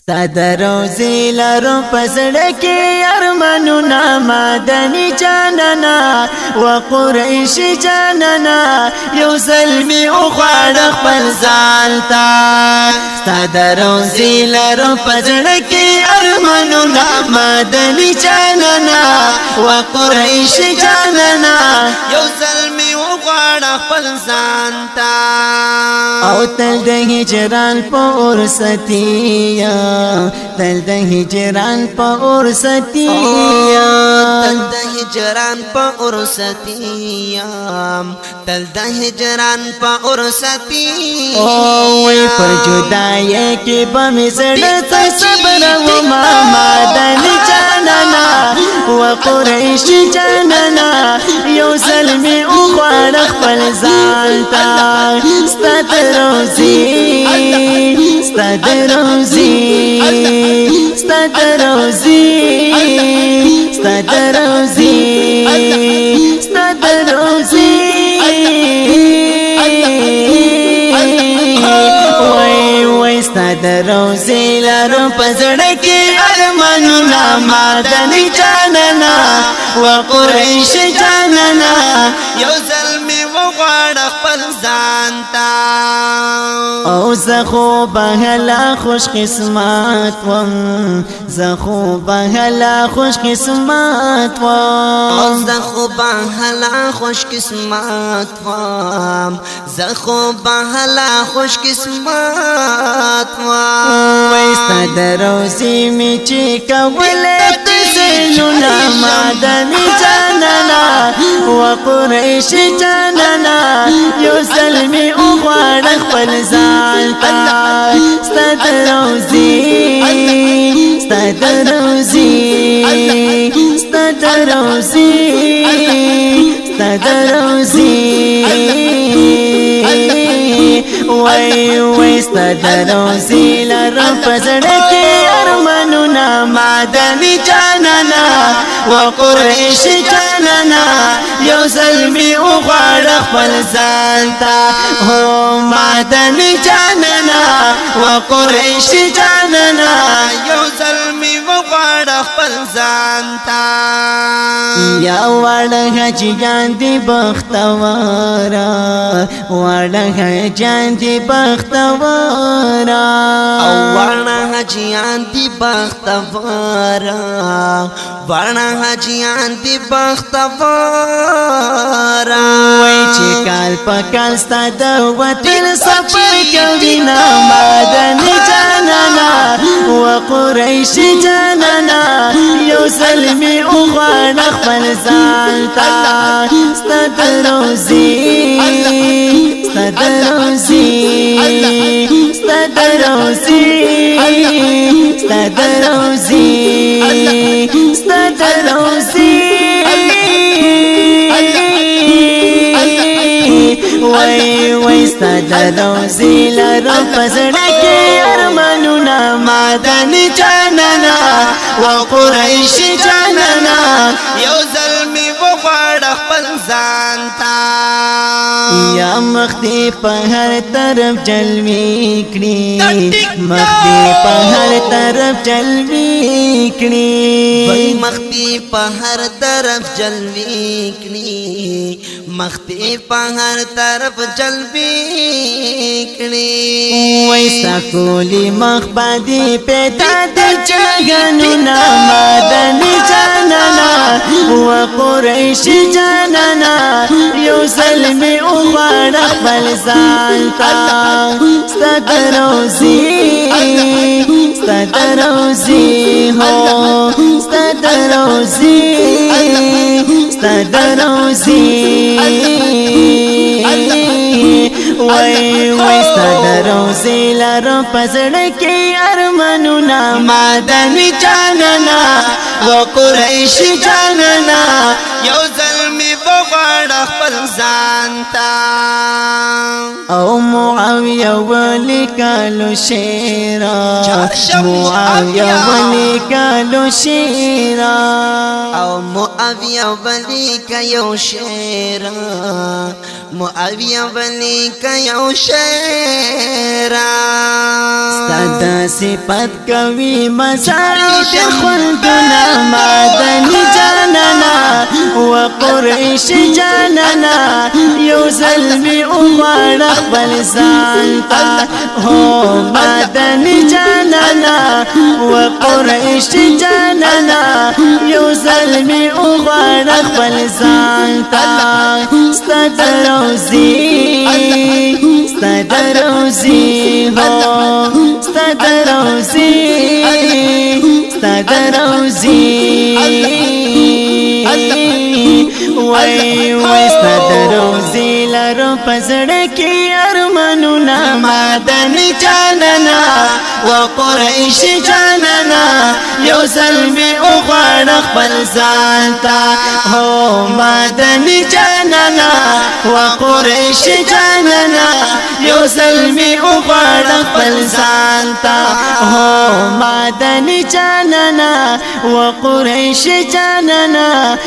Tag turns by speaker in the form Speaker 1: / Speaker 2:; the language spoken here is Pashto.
Speaker 1: ستا دروزی لرو پسڑکی ارمانونا مادنی جاننا و قریش جاننا یو ظلمی اخواد خپل ځانتا ستا دروزی لرو پسڑکی ارمانونا مادنی جاننا و قریش جاننا یو ظلمی اخواد خپل ځانتا او تل د هجران په ورستیا تل د هجران په ورستیا
Speaker 2: تل د هجران په ورستیا تل د هجران په ورستیا
Speaker 1: او وی پر جدای کې بم زړه ته صبر و ما مادنی جاننا و قریش جاننا یو ظلمی او خوړ خپل ځان ته ست روزی ست روزی ست روزی ست روزی ست روزی وای وای ست روزی لرو پزړه کې ارمانونه مادنی جاننا و قریش جاننا
Speaker 2: یو ظلمی وغواړ خپل ځان ته
Speaker 1: او زخو بهلا خوش قسمت وم زخو بهلا خوش قسمت وم
Speaker 2: او زخو بهلا خوش قسمت وم زخو بهلا خوش قسمت وم
Speaker 1: وستا دروزی می چې کوله تسلونا مادنی جاننا و قریش جاننا یو ظلمی او خوړ خپل ځان ته ست روزی ست روزی ست روزی ست روزی وای وای ست روزی لرو پزړه کې ارمانونه مادنی جاننا و قریش جاننا یو ظلمی او خوړ خپل ځان ته هو مادنی جاننا و قریش جاننا
Speaker 2: یو ظلمی وغواړ خپل ځان ته
Speaker 1: یا وړه حجیان دی بختوارا وړه حجیان دی بختوارا
Speaker 2: او وړه حجیان دی بختوارا وړه حجیان دی بختوارا
Speaker 1: وای چې کال په کال ستا د وطن سفر کوي نا مادنی جاننا و قریش جاننا یو ظلمی او خوړ خپل ځان ته ست روزی ست روزی ست روزی ست روزی ست روزی وای وای ست روزی لرو پزړه کې ارمانونه مادنی جاننا و قریش جاننا
Speaker 2: یو ظلمی وغواړ خپل ځان ته
Speaker 1: یا مخدی په هر طرف جلوی کړي مخدی په هر طرف جلوی کړي
Speaker 2: وای مختی په هر طرف جلوی کړي مختی په هر طرف جلوی کړي
Speaker 1: وای سکولی مخبدی پیدا د جګنونا مادنی جاننا و قریش جاننا یو ظلمی او خوړ خپل ځان ته ست روزی ست روزی هو ست روزی ست روزی وای وای ست روزی لرو پزړه کې ارمانونه مادنی جاننا و قریش جاننا
Speaker 2: یو ظلمی وغواړه خپل ځان ته
Speaker 1: او معاویه ولیکلو شعرا معاویه ولیکلو شعرا
Speaker 2: او معاویه ولیک یو شعر معاویه ولیک یو شعر
Speaker 1: ستاد صفت کوي مساعد خلدنا مدني جاننا وقريش جاننا یو ظلمي اغوار اخبل ځانتا هو مدني جاننا وقريش جاننا یو ظلمي اغوار اخبل ځانتا ستاد روزي ستاد روزي هو ستاد روزي ستاد روزي وای وای ستاد روزي لرو پزړه کې ارمانونه مدني جاننا وقريش جاننا یو ظلمي اغوار خپل ځان ته هو مدني جاننا وقريش جاننا یو ظلمي اغوار خپل ځان ته هو مدني جاننا وقريش جاننا